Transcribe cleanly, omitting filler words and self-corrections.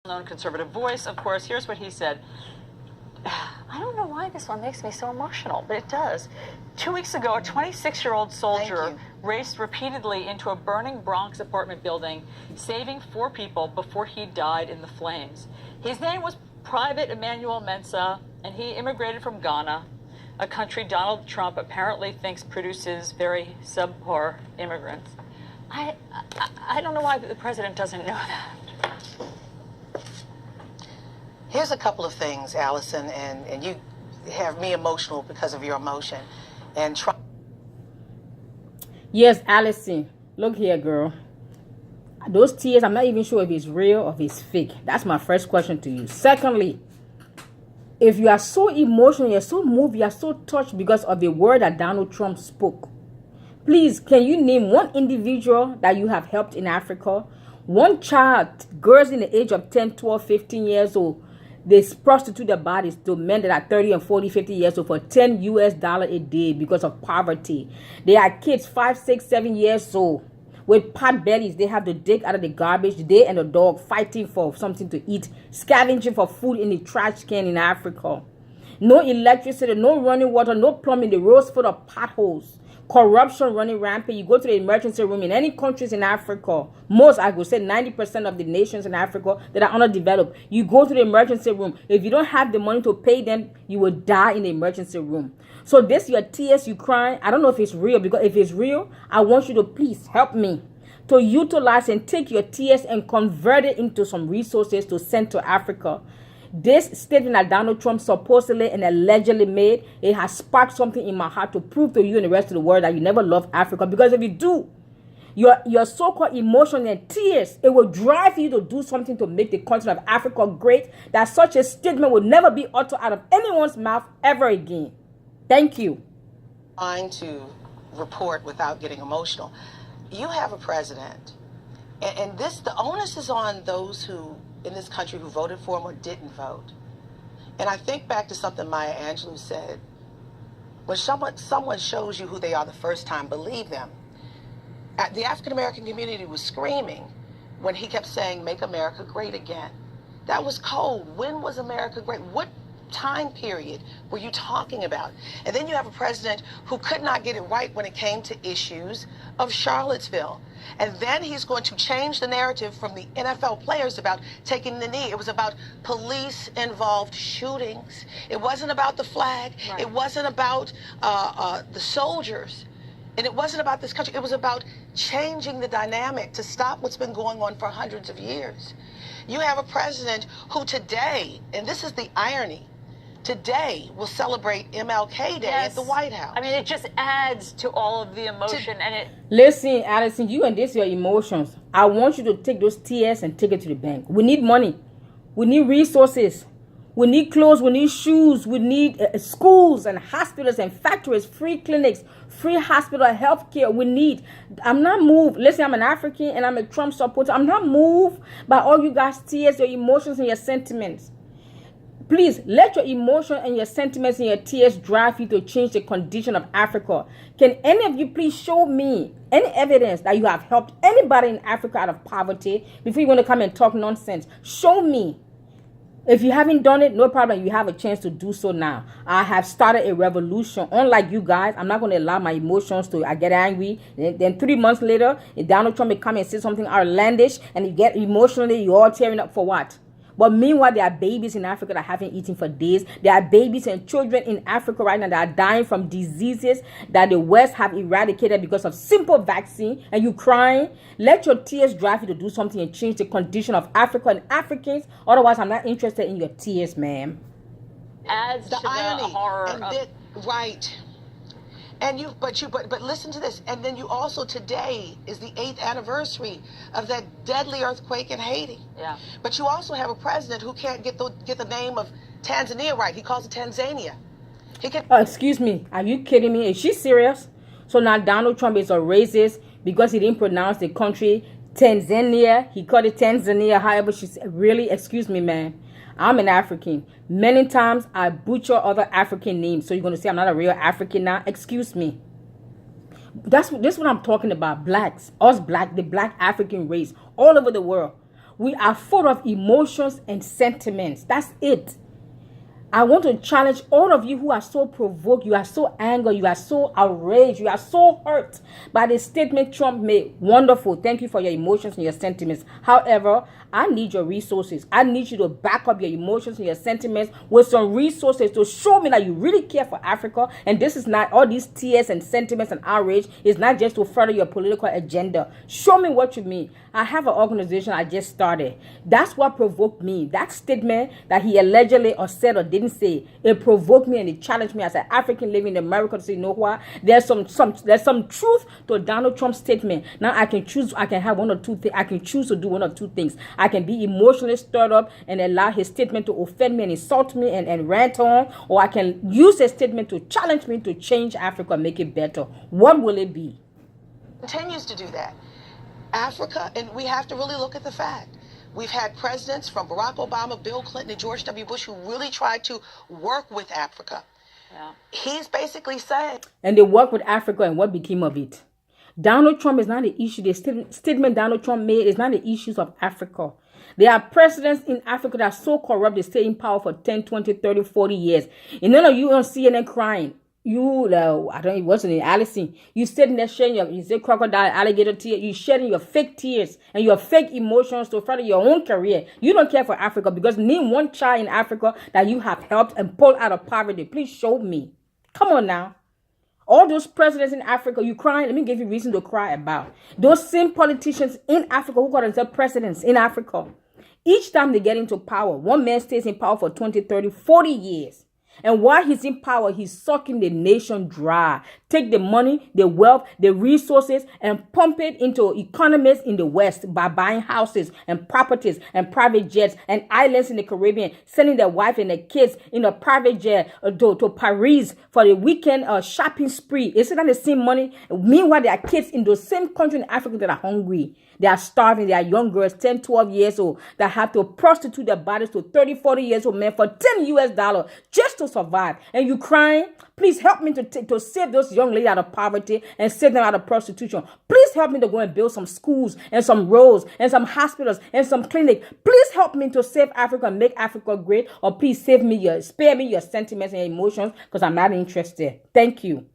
known conservative voice, of course. Here's what he said. I don't know why this one makes me so emotional, but it does. 2 weeks ago, a 26-year-old soldier raced repeatedly into a burning Bronx apartment building, saving 4 people before he died in the flames. His name was Private Emmanuel Mensah, and he immigrated from Ghana, a country Donald Trump apparently thinks produces very subpar immigrants. I don't know why the president doesn't know that. Here's a couple of things, Allison, and you have me emotional because of your emotion. And yes, Allison, look here, girl. Those tears, I'm not even sure if it's real or if it's fake. That's my first question to you. Secondly, if you are so emotional, you're so moved, you're so touched because of the word that Donald Trump spoke, please, can you name one individual that you have helped in Africa? One child, girls in the age of 10, 12, 15 years old, they prostitute their bodies to men that are 30 and 40, 50 years old for $10 a day because of poverty. They are kids 5, 6, 7 years old with pot bellies. They have to dig out of the garbage. They and the dog fighting for something to eat, scavenging for food in the trash can in Africa. No electricity, no running water, no plumbing. The roads full of potholes. Corruption running rampant. You go to the emergency room in any countries in Africa, most, I would say 90% of the nations in Africa that are underdeveloped, you go to the emergency room. If you don't have the money to pay them, you will die in the emergency room. So this, your tears, you crying, I don't know if it's real, because if it's real, I want you to please help me to utilize and take your tears and convert it into some resources to send to Africa. This statement that Donald Trump supposedly and allegedly made, it has sparked something in my heart to prove to you and the rest of the world that you never love Africa. Because if you do, your so-called emotion and tears, it will drive you to do something to make the continent of Africa great, that such a statement will never be uttered out of anyone's mouth ever again. Thank you. Trying to report without getting emotional. You have a president, and this, the onus is on those who in this country who voted for him or didn't vote. And I think back to something Maya Angelou said, when someone shows you who they are the first time, believe them. The African American community was screaming when he kept saying, make America great again. That was cold. When was America great? What time period were you talking about? And then you have a president who could not get it right when it came to issues of Charlottesville. And then he's going to change the narrative from the NFL players about taking the knee. It was about police-involved shootings. It wasn't about the flag. Right. It wasn't about the soldiers. And it wasn't about this country. It was about changing the dynamic to stop what's been going on for hundreds of years. You have a president who today, and this is the irony, today will celebrate MLK Day at the White House. I mean, it just adds to all of the emotion. Listen, Allison, you and this, your emotions. I want you to take those tears and take it to the bank. We need money. We need resources. We need clothes. We need shoes. We need schools and hospitals and factories, free clinics, free hospital, health care. We need. I'm not moved. Listen, I'm an African and I'm a Trump supporter. I'm not moved by all you guys' tears, your emotions, and your sentiments. Please, let your emotion and your sentiments and your tears drive you to change the condition of Africa. Can any of you please show me any evidence that you have helped anybody in Africa out of poverty before you want to come and talk nonsense? Show me. If you haven't done it, no problem. You have a chance to do so now. I have started a revolution. Unlike you guys, I'm not going to allow my emotions to I get angry. Then 3 months later, if Donald Trump may come and say something outlandish and you get emotionally, you're all tearing up for what? But meanwhile, there are babies in Africa that haven't eaten for days. There are babies and children in Africa right now that are dying from diseases that the West have eradicated because of simple vaccine. And you crying? Let your tears drive you to do something and change the condition of Africa and Africans. Otherwise, I'm not interested in your tears, ma'am. Adds to the horror of... Right. And but listen to this. And then you also, today is the 8th anniversary of that deadly earthquake in Haiti. Yeah. But you also have a president who can't get the name of Tanzania right. He calls it Tanzania. He can. Excuse me. Are you kidding me? Is she serious? So now Donald Trump is a racist because he didn't pronounce the country Tanzania. He called it Tanzania. However, she said, really? Excuse me, man. I'm an African. Many times I butcher other African names. So you're going to say I'm not a real African now? Excuse me. This is what I'm talking about. Blacks. Us black, the black African race all over the world. We are full of emotions and sentiments. That's it. I want to challenge all of you who are so provoked, you are so angry, you are so outraged, you are so hurt by the statement Trump made. Wonderful. Thank you for your emotions and your sentiments. However, I need your resources. I need you to back up your emotions and your sentiments with some resources to show me that you really care for Africa. And this is not all these tears and sentiments and outrage. It's not just to further your political agenda. Show me what you mean. I have an organization I just started. That's what provoked me. That statement that he allegedly or said or didn't say, it provoked me and it challenged me as an African living in America to say, you know what? There's some truth to Donald Trump's statement. Now I can choose. I can have one or two things. I can choose to do one or two things. I can be emotionally stirred up and allow his statement to offend me and insult me and rant on, or I can use his statement to challenge me to change Africa and make it better. What will it be? Continues to do that. Africa, and we have to really look at the fact. We've had presidents from Barack Obama, Bill Clinton, and George W. Bush who really tried to work with Africa. Yeah. He's basically said. And they worked with Africa, and what became of it? Donald Trump is not the issue. The statement Donald Trump made is not the issues of Africa. There are presidents in Africa that are so corrupt they stay in power for 10, 20, 30, 40 years. And none of you on CNN crying. You, I don't know, what's the name, Allison. You sitting there shedding you say crocodile, alligator tears. You shedding your fake tears and your fake emotions to further your own career. You don't care for Africa because name one child in Africa that you have helped and pulled out of poverty. Please show me. Come on now. All those presidents in Africa, you crying, let me give you reason to cry about. Those same politicians in Africa who call themselves presidents in Africa. Each time they get into power, one man stays in power for 20, 30, 40 years. And while he's in power, he's sucking the nation dry. Take the money, the wealth, the resources, and pump it into economies in the West by buying houses and properties and private jets and islands in the Caribbean, sending their wife and their kids in a private jet to Paris for the weekend shopping spree. Isn't that the same money? Meanwhile, there are kids in those same countries in Africa that are hungry. They are starving. They are young girls, 10, 12 years old, that have to prostitute their bodies to 30, 40 years old men for $10 just to survive. And you crying? Please help me to save those young ladies out of poverty and save them out of prostitution. Please help me to go and build some schools and some roads and some hospitals and some clinics. Please help me to save Africa and make Africa great. Or please spare me your sentiments and emotions because I'm not interested. Thank you.